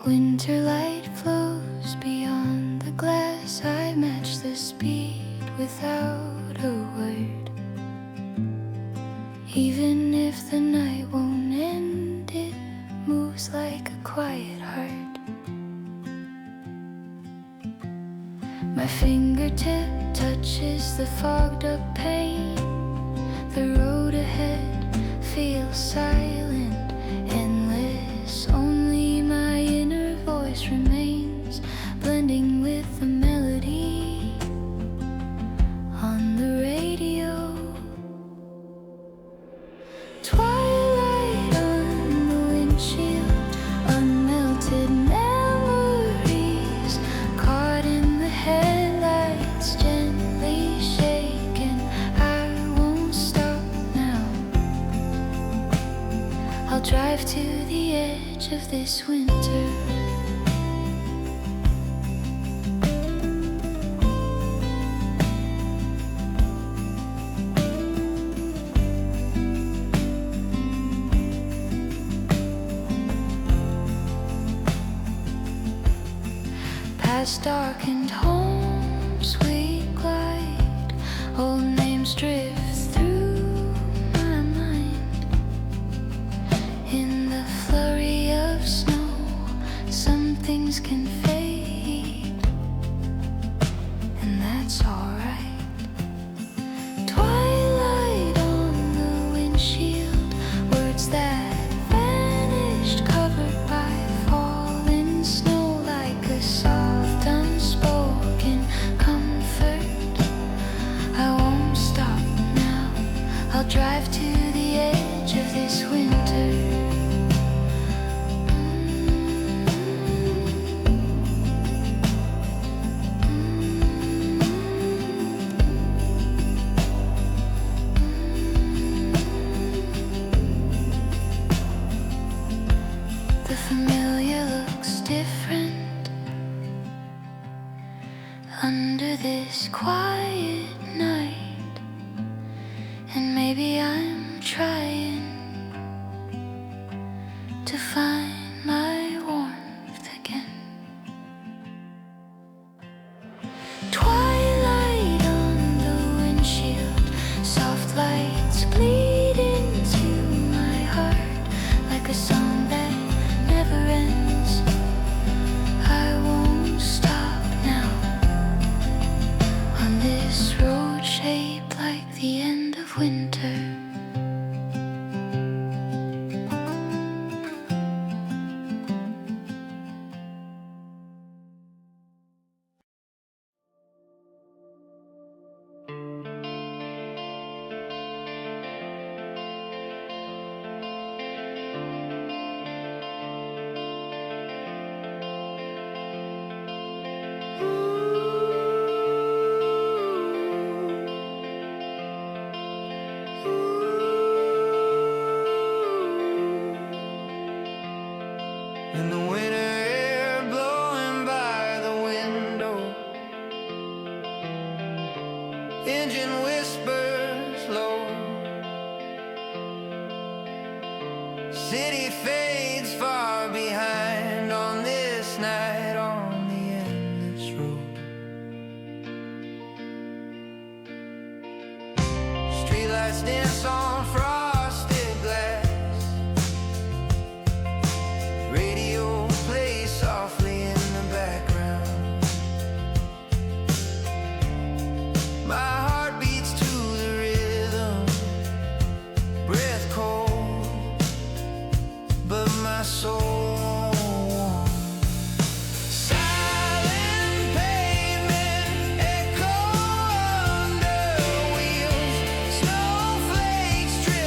Winter light flows beyond the glass. I match the speed without a word. Even if the night won't end, it moves like a quiet heart. My fingertip touches the fogged up pain. The road ahead feels silent, endless. Only my inner voice remains, blending with the melody on the radio. Twilight on the windshield, unmelted memories caught in the headlights, gently shaken. I won't stop now. I'll drive to the edge of this winter. Past darkened homes we glide, old names drift through my mind. In the flurry of snow, some things can fade, and that's alright. Twilight on the windshield, words that vanished, covered by falling snow, like a soft unspoken comfort. I won't stop now. I'll drive to the edge of this winter. The familiar looks different under this quiet night, and maybe I'm trying to find my warmth again. Twilight on the windshield, soft lights bleed into my heart like a song that never ends. I won't stop now on this road shaped like the end of winter. And the winter air blowing by the window, engine whispers low, city fades far behind on this night on the endless road. Streetlights dance on frosted glass, radio plays softly in the background. My heart beats to the rhythm, breath cold, but my soul warm. Silent pavement, echo under wheels, snowflakes drip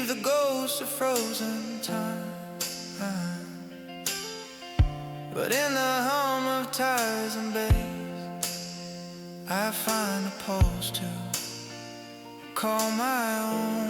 grieve the ghost of frozen time. But in the hum of tires and bass, I find a pulse to call my own.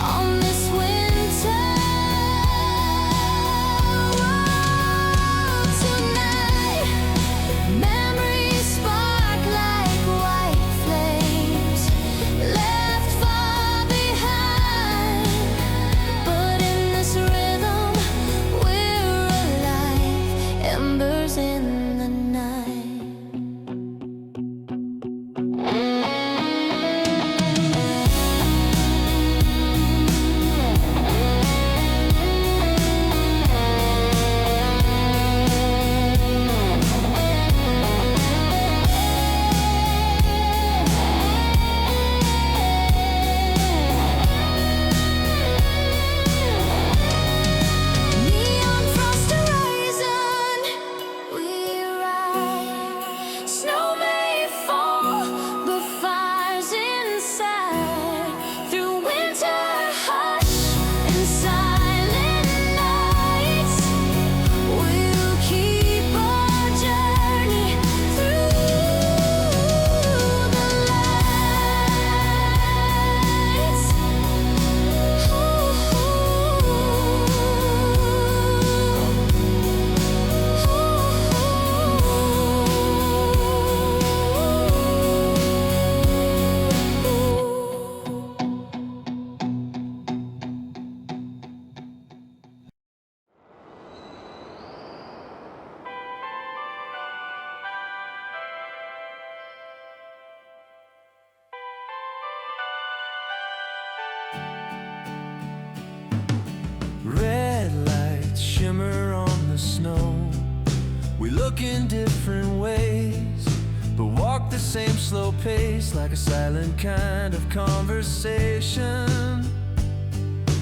On this winter look in different ways, but walk the same slow pace, like a silent kind of conversation.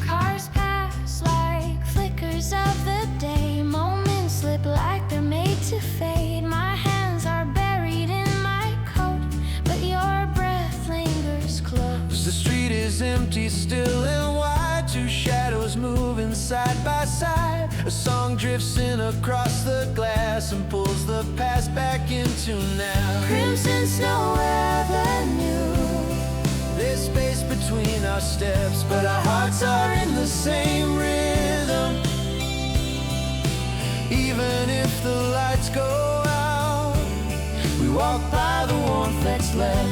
Cars pass like flickers of the day. Moments slip like they're made to fade. My hands are buried in my coat, but your breath lingers close. The street is empty, still and wide, two shadows moving side by side. A song drifts in across the glass and pulls the past back into now. Crimson Snow Avenue. There's space between our steps, but our hearts are in the same rhythm. Even if the lights go out, we walk by the warmth that's left.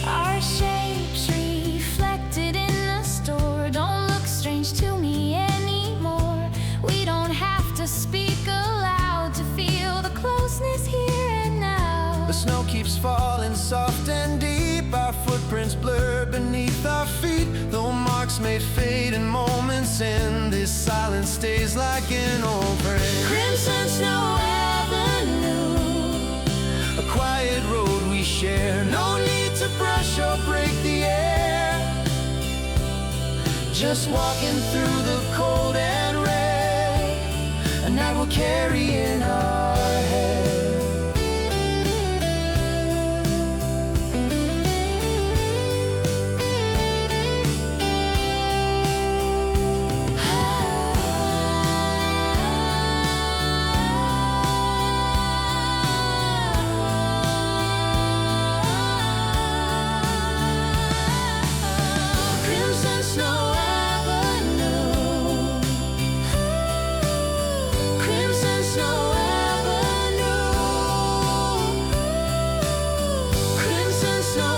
Our shapes reflected in the store don't look strange to me anymore. We don't have to speak aloud to feel the closeness here and now. The snow keeps falling soft and deep, our footprints blur beneath our feet. Though marks may fade and moments end, this silence stays like an old friend. Crimson Snow Avenue, A quiet road we share, no need to brush or break the air. Just walking through the cold and red, a night we'll carry in our head. Crimson Snow Avenue, Crimson Snow Avenue, Crimson Snow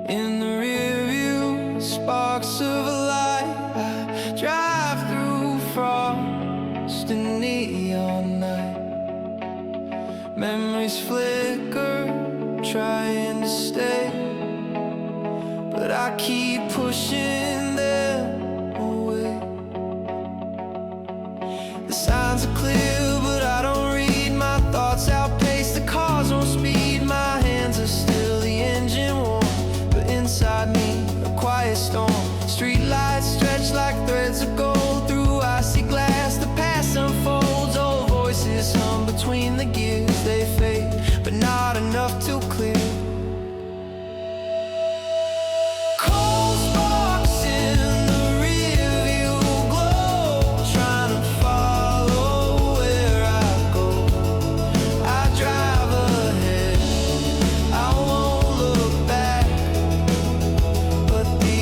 In the rear view, sparks of a light, I drive through frost and neon night. Memories flicker, trying to stay, but I keep pushing them away. The signs are clear, but I don't read. My thoughts outpace the cars on speed. My hands are still the engine warm, but inside me, a quiet storm. Street lights stretch like threads of gold through icy glass. The past unfolds, old voices hum between the gears. They fade, but not enough to clear. Cold sparks in the rear view glow, trying to follow where I go. I drive ahead, I won't look back, but the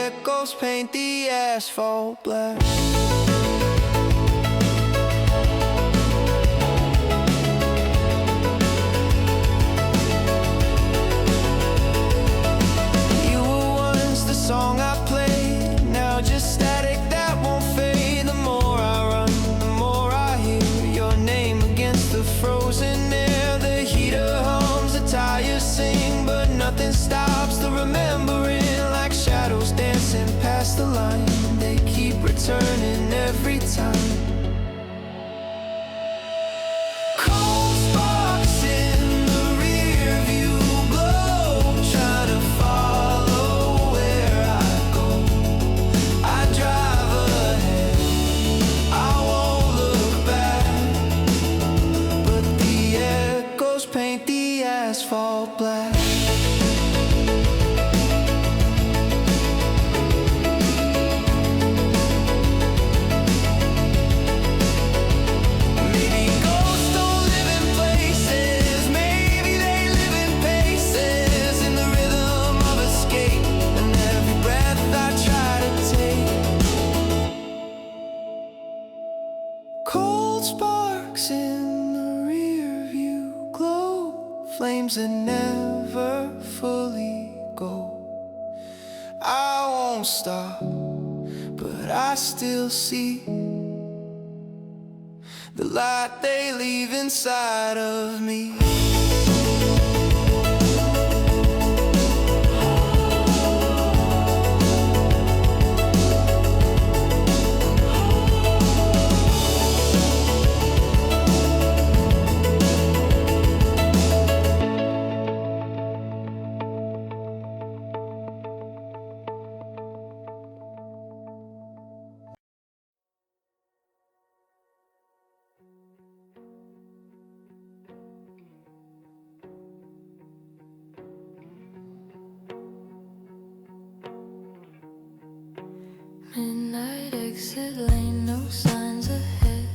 echoes paint the asphalt black. You were once the song I played, now just static that won't fade. The more I run, the more I hear your name against the frozen air. The heater hums, the tires sing, but nothing stops the remembering. Like shadows dancing past the line, they keep returning every time. Cold sparks in the rear view glow, trying to follow where I go. I drive ahead, I won't look back, but the echoes paint the asphalt black. Maybe ghosts don't live in places, maybe they live in paces, in the rhythm of a dreams that never fully go. I won't stop, but I still see the light they leave inside of me. Midnight exit lane, no signs ahead,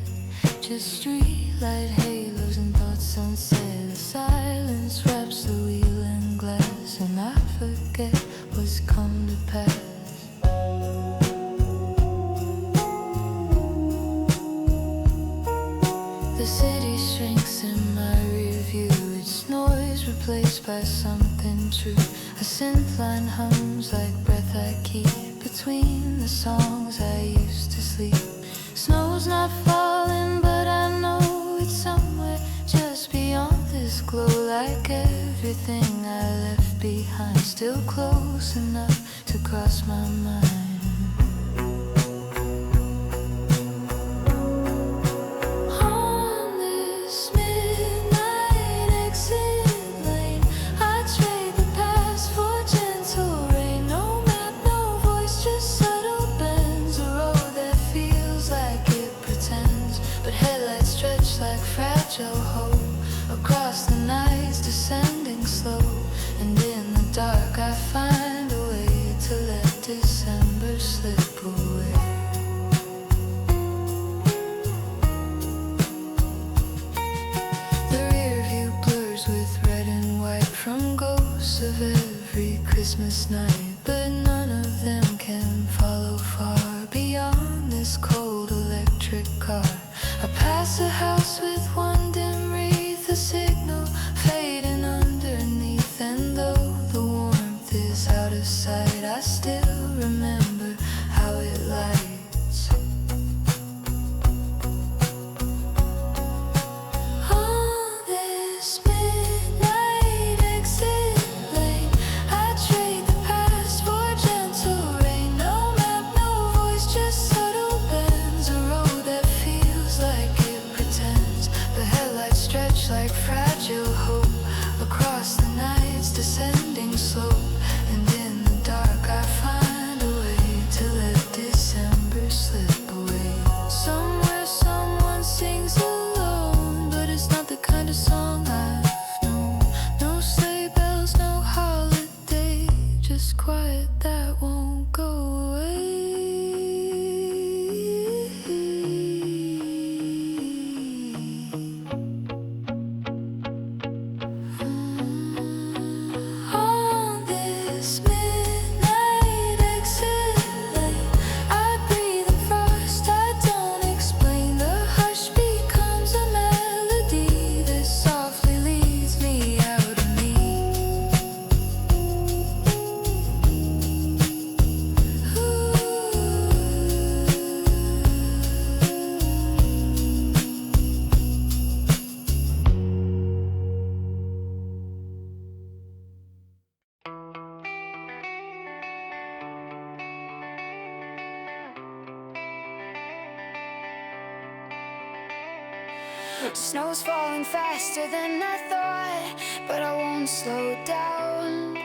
just streetlight halos and thoughts sunset. The silence wraps the wheel in glass, and I forget what's come to pass. The city shrinks in my rear view, its noise replaced by something true. A synth line hums like breath I keep between the songs I used to sleep. Snow's not falling, but I know it's somewhere just beyond this glow. Like everything I left behind, still close enough to cross my mind. On this midnight exit lane, I trade the past for gentle rain. No map, no voice, just subtle bends. A road that feels like it pretends, but headlights stretch like fragile hope across the nights, descending slow. And in the dark I find a way to let December slip away. The rear view blurs with red and white from ghosts of every Christmas night, but none of them can follow far beyond this cold electric car. I pass a house with one dim wreath, a signal fading underneath, and though the warmth is out of sight, I still remember how it lights. On this midnight exit lane, I trade the past for gentle rain. No map, no voice, just subtle bends. A road that feels like it pretends, the headlights stretch like fragile hope across the nights, descending slow. And in the dark I find a way to let December slip away. Somewhere someone sings alone, but it's not the kind of song I've known. No sleigh bells, no holiday, just quiet that won't go away. On this midnight exit lane, I breathe the frost I don't explain. The hush becomes a melody that softly leads me out of me. Snow's falling faster than I thought, but I won't slow down,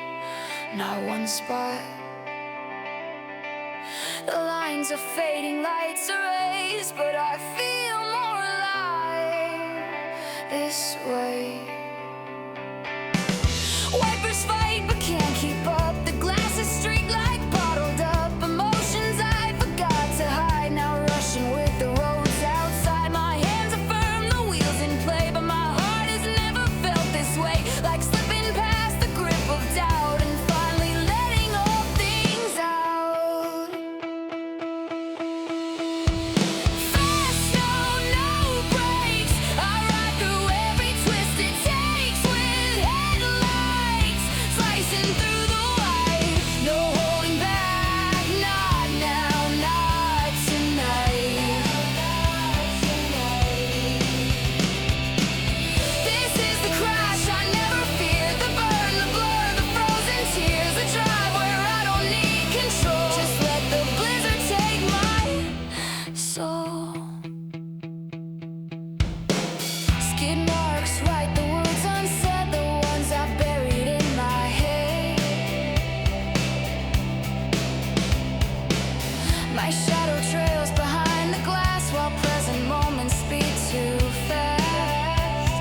not one spot. The lines are fading, lights are raised, but I feel more alive this way. Wipers fight but can't keep up. The glass is streaked like bottled up emotions I forgot to hide, now rushing with the roads outside. My hands are firm, the wheels in play, but my heart has never felt this way. Like slipping past the grip of doubt and finally letting all things out. Fast, no brakes, I ride through every twisted Just write the words unsaid, the ones I buried in my head. My shadow trails behind the glass while present moments speed too fast.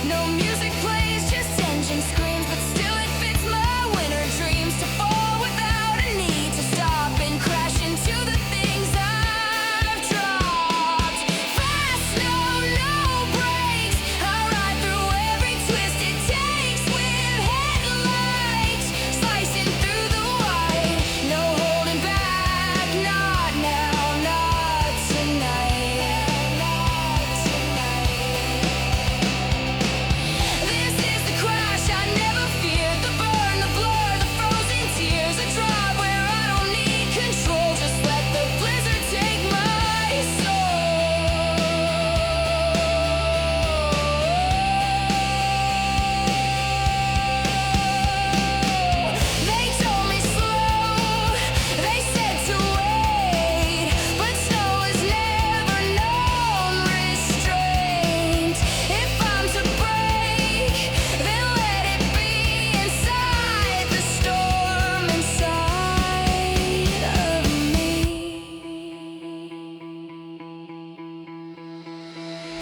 No music plays, just engine screams, but still it fits my winter dreams to fall without a need to stop and crash into the things I've dropped. Fast, no brakes. I ride through every twist it takes with headlights slicing through the white. No holding back, not now, not tonight, not tonight. This is the crash I never feared, the burn, the blur, the frozen tears, a drive where I don't need control, just let the blizzard take my soul. They told me slow, they said to wait, but snow has never known restraint. If I'm to break, then let it be inside the storm, inside of me.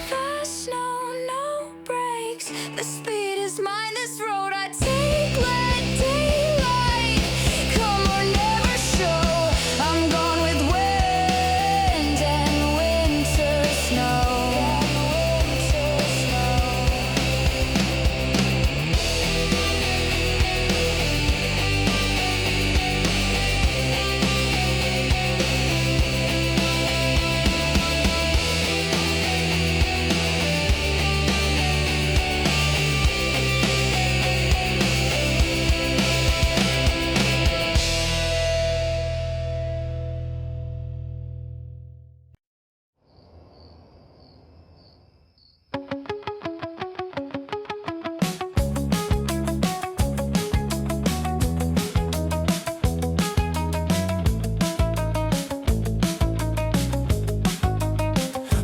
Fast, no brakes. The speed is mine, this road I take. Let daylight come or never show. I'm gone with wind and winter snow.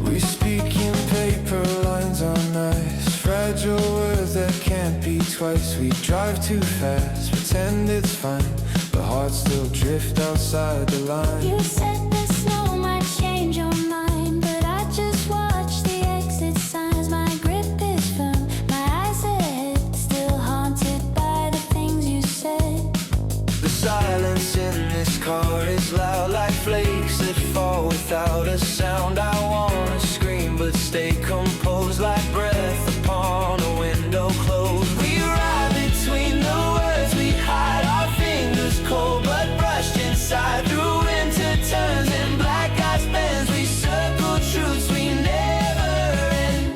We speak in paper lines on ice, fragile words that can't be twice. We drive too fast, pretend it's fine, but hearts still drift outside the line. You said the snow might change your mind, but I just watch the exit signs. My grip is firm, my eyes ahead, still haunted by the things you said. The silence in this car is loud like flakes that fall without a sound. I wanna scream but stay composed like breath upon a window closed. We ride between the words, we hide our fingers cold but brushed inside through winter turns and black ice bends. We circle truths we never end.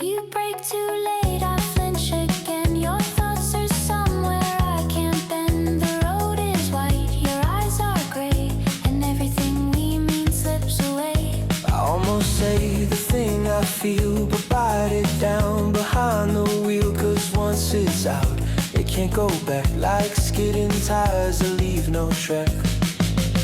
You break too late, I flinch again. Your thoughts are somewhere I can't bend. The road is white, your eyes are gray, and everything we mean slips away. I almost say the thing I feel, but bite it down behind the wheel. Cause once it's out, it can't go back. Like skidding tires that leave no track.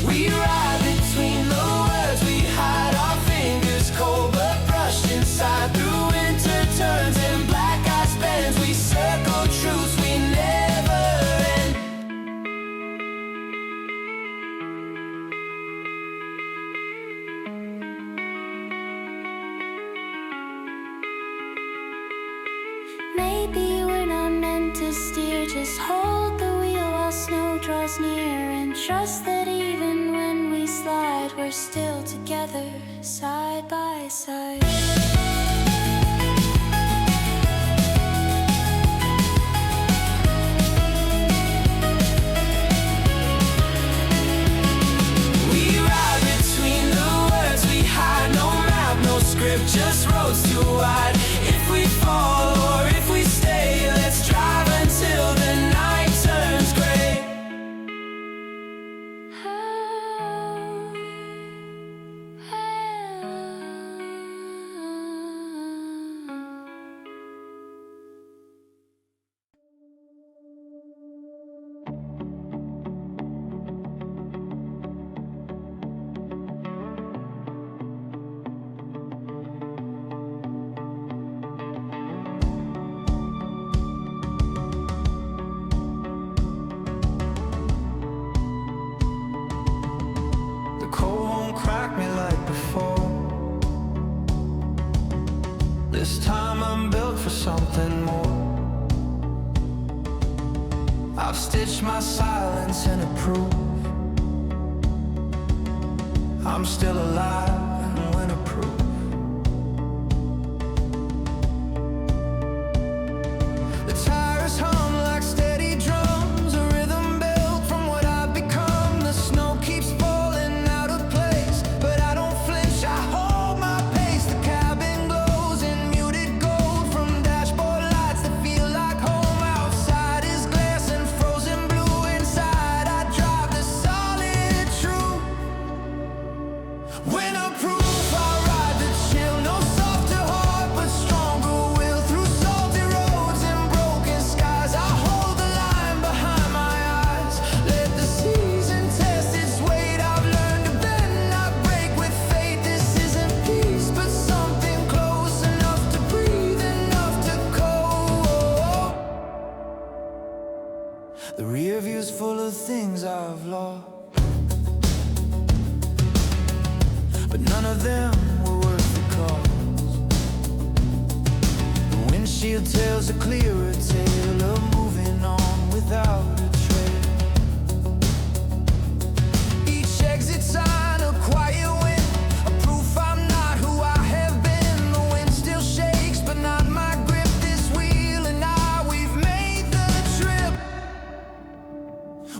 We ride between the words, we hide our fingers cold but brushed inside through winter turns and black ice bends. We circle truths we never end. Maybe we're not meant to steer, just hold the wheel while snow draws near, and trust that even when we slide, we're still together, side by side. We ride between the words, we hide no map, no script, just roads too wide. If we fall or if we stay, let's drive until the night turns gray. This time I'm built for something more. I've stitched my silence in a proof I'm still alive and winterproof. The tires hum like steady drums, a rhythm built from what I've become. The snow keeps falling out of place, but I don't flinch, I hold my pace. The cabin glows in muted gold from dashboard lights that feel like home. Outside is glass and frozen blue, inside I drive the solid truth. Winterproof, I ride the chill, no softer heart but stronger will. Through salty roads and broken skies, I hold the line behind my eyes. Let the season test its weight, I've learned to bend, not break with fate. This isn't peace, but something close enough to breathe, enough to cope. The rear view's full of things I've lost, but none of them were worth the cost. The windshield tells a clearer tale of moving on without a trail. Each exit sign a quiet win, a proof I'm not who I have been. The wind still shakes, but not my grip. This wheel and I, we've made the trip.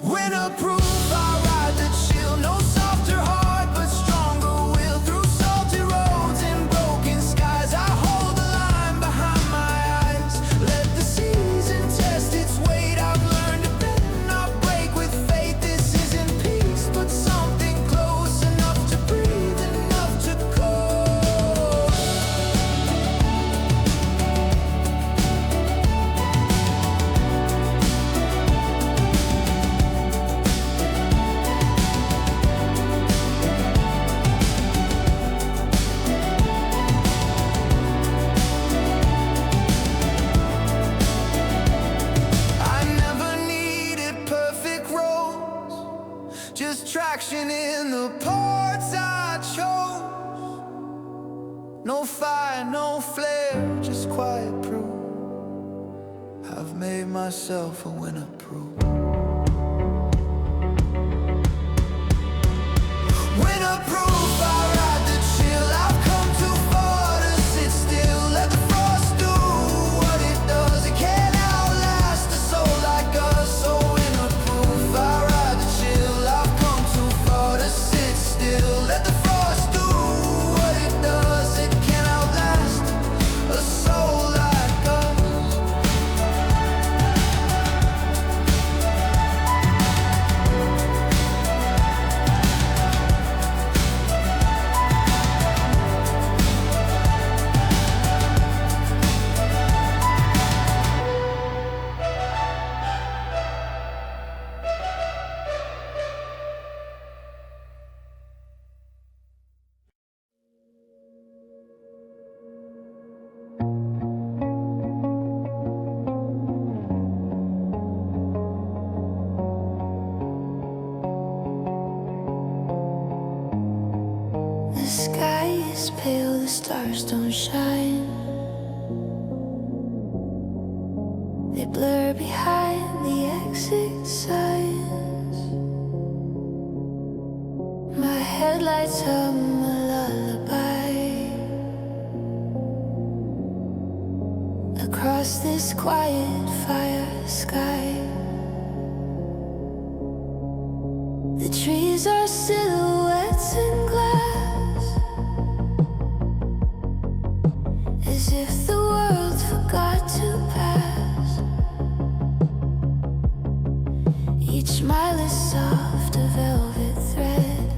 Winterproof, I ride the chill, no softer heart but stronger will. Through salty roads and broken skies, I hold the line behind my eyes. Let the season test its weight, I've learned to bend, not break with fate. This isn't peace, but something close enough to breathe, enough to cope. I never needed perfect roads, just traction in the parts I chose. No fire, no flare, just quiet proof I've made myself a winterproof. Winterproof, I ride the chill. I've come too far to sit still. Let the frost do what it does. It can't outlast a soul like us. So winterproof, I ride the chill. I've come too far to sit still. Let the frost do what it does. It can't outlast a soul like us. The sky is pale, the stars don't shine. They blur behind the exit signs. My headlights hum a lullaby across this quiet fire sky. The trees are silhouettes in glass, as if the world forgot to pass. Each mile is soft, a velvet thread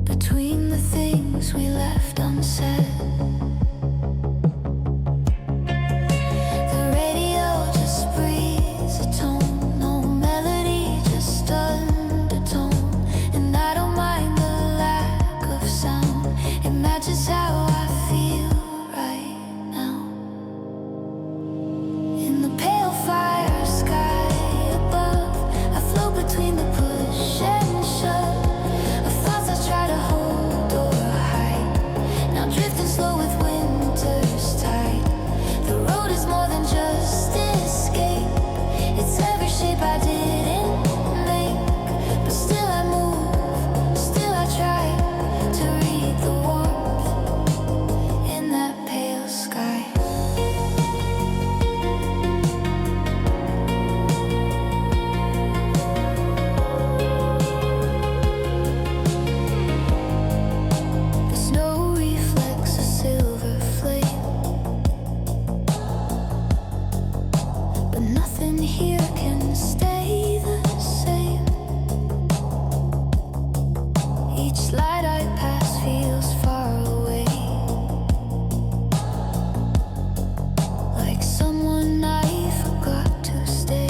between the things we left unsaid. The radio just breathes a tone, no melody, just undertone. And I don't mind the lack of sound, it matches how I feel right now. In the pale fire sky above, I float between the push and shove of thoughts I try to hold or hide. past feels far away, like someone I forgot to stay.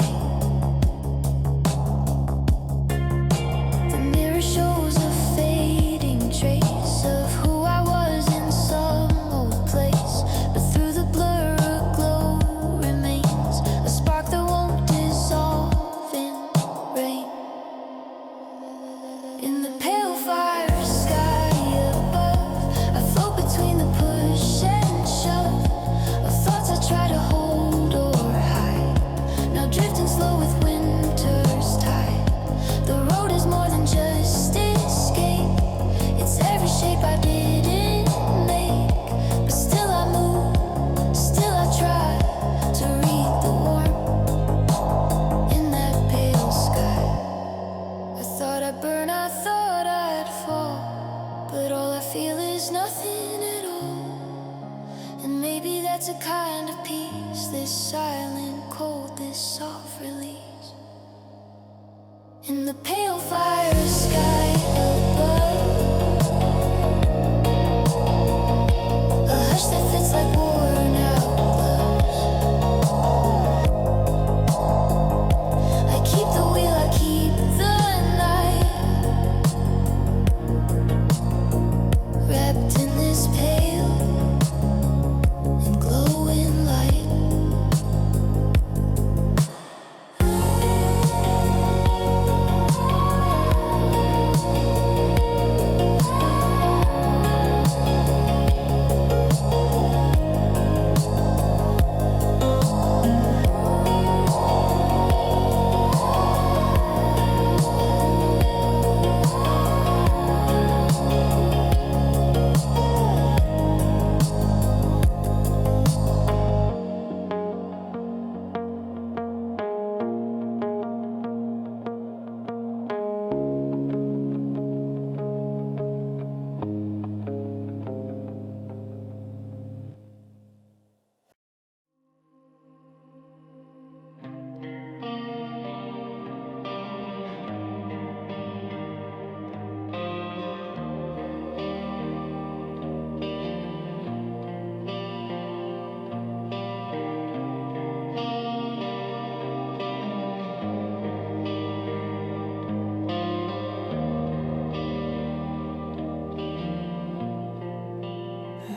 The mirror shows a fading trace of who I was in some old place, but through the blur a glow remains, a spark that won't dissolve in rain. In the pale fire sky above, I float between the push and shove of thoughts I try to hold or hide, now drifting slow with winter's tide. The road is more than just escape, it's every shape I didn't make, but still I move, still I try to read the warmth in that pale sky. I thought I'd burn, I thought I'd fall, but all I feel is nothing at all. And maybe that's a kind of peace, this silent cold, this soft release. In the pale fire sky above, a hush that fits like worn out gloves. I keep the wheel, I keep the night, wrapped in this pale and glowing light.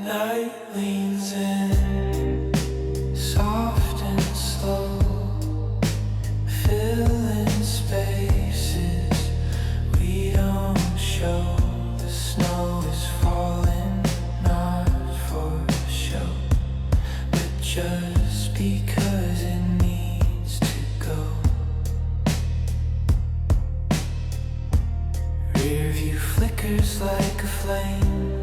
Night leans in, soft and slow, filling spaces we don't show. The snow is falling, not for show, but just because it needs to go. Rear view flickers like a flame,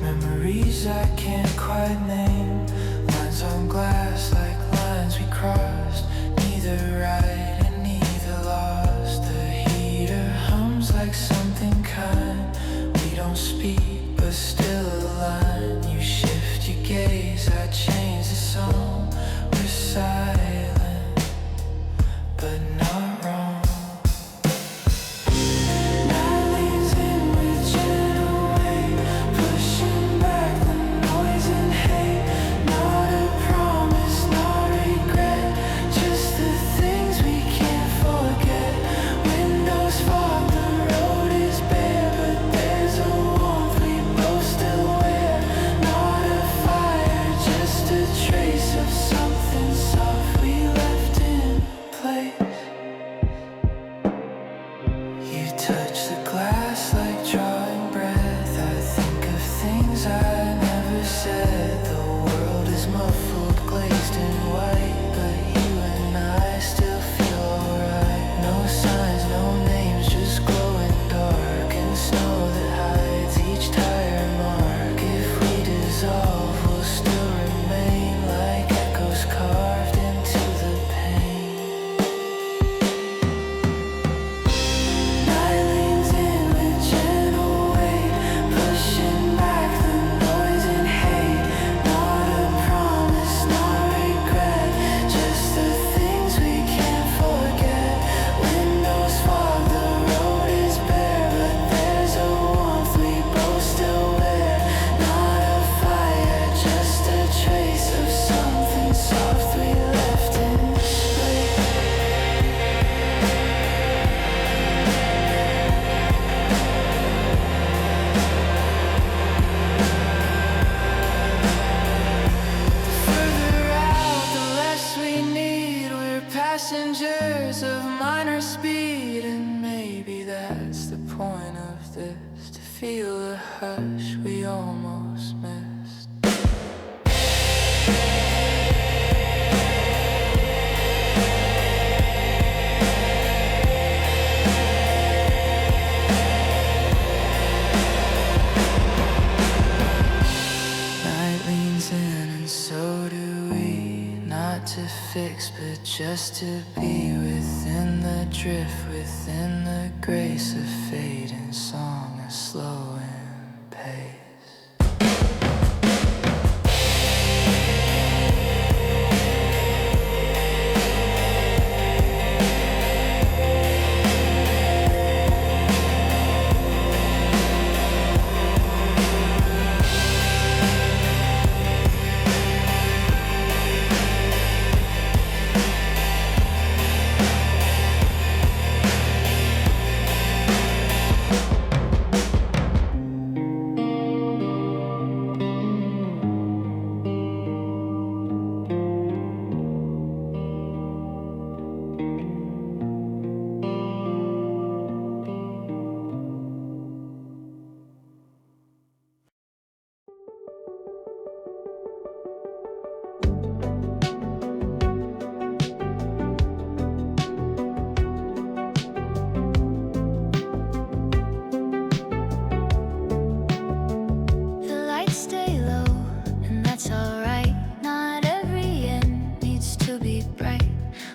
memories I can't quite name, lines on glass like lines we crossed, neither right and neither lost. The heater hums like something kind, we don't speak but still align. You shift your gaze, I change the song, we're silent but not wrong. Night leans in with gentle weight, pushing back the noise and hate. Not a promise, not regret, just the things we can't forget. Windows fog, the road is bare, but there's a warmth we both feel the hush we almost missed. Night leans in and so do we, not to fix but just to be within the drift, within the grace of fading song, a slow in pace.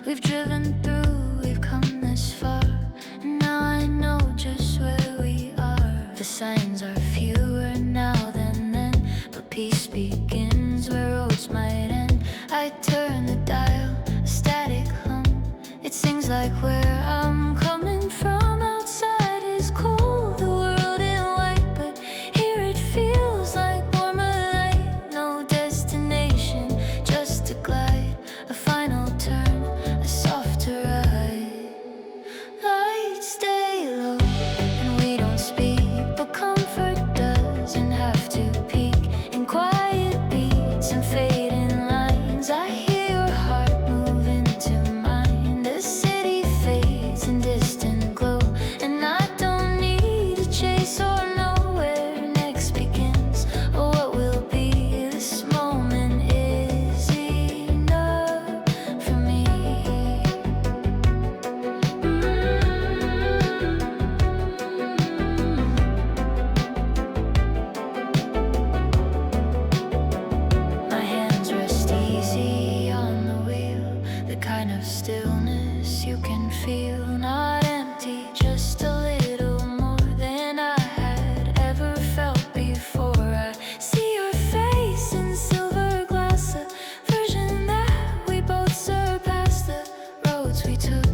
We've driven through, we've come this far, and now I know just where we are. The signs are fewer now than then, but peace begins where roads might end. I turn the dial, a static hum. It sings like where I'm coming from. Outside is cold, the world in white, but here it feels like warmer light. No destination, just a glide, a final turn, a softer ride. Lights stay low and we don't speak, but comfort doesn't have to peak. In quiet beats and fading lines, I hear your heart move into mine. The city fades in distant glow, and I don't need to chase or know where next begins or what will be. This moment is enough for me. My hands rest easy on the wheel, the kind of stillness you can feel. Not empty, just a little more than I had ever felt before. I see your face in silver glass, a version that we both surpassed. The roads we took,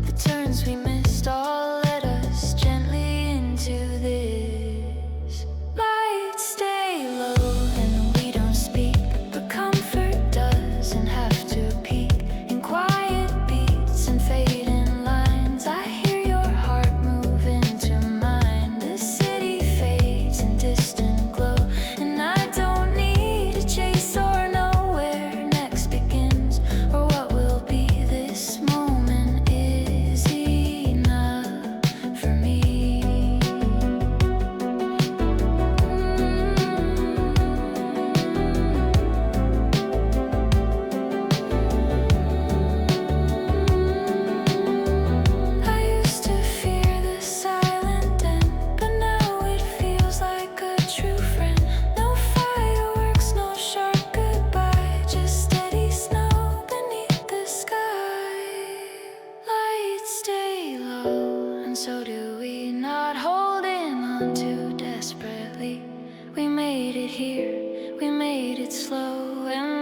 the turns we missed, all led us gently into this. Lights stay low and we don't speak, but comfort doesn't have to peak. In quiet beats and fading lines, I hear your heart move into mine. The city fades in distant glow, and I don't need to chase or know where next begins or what will be. This moment is enough for me. I used to fear the silent end, but now it feels like a true friend. No fireworks, no sharp goodbye, just steady snow beneath the sky. Lights stay low, and so do we, not holding on too desperately. We made it here, we made it slow, and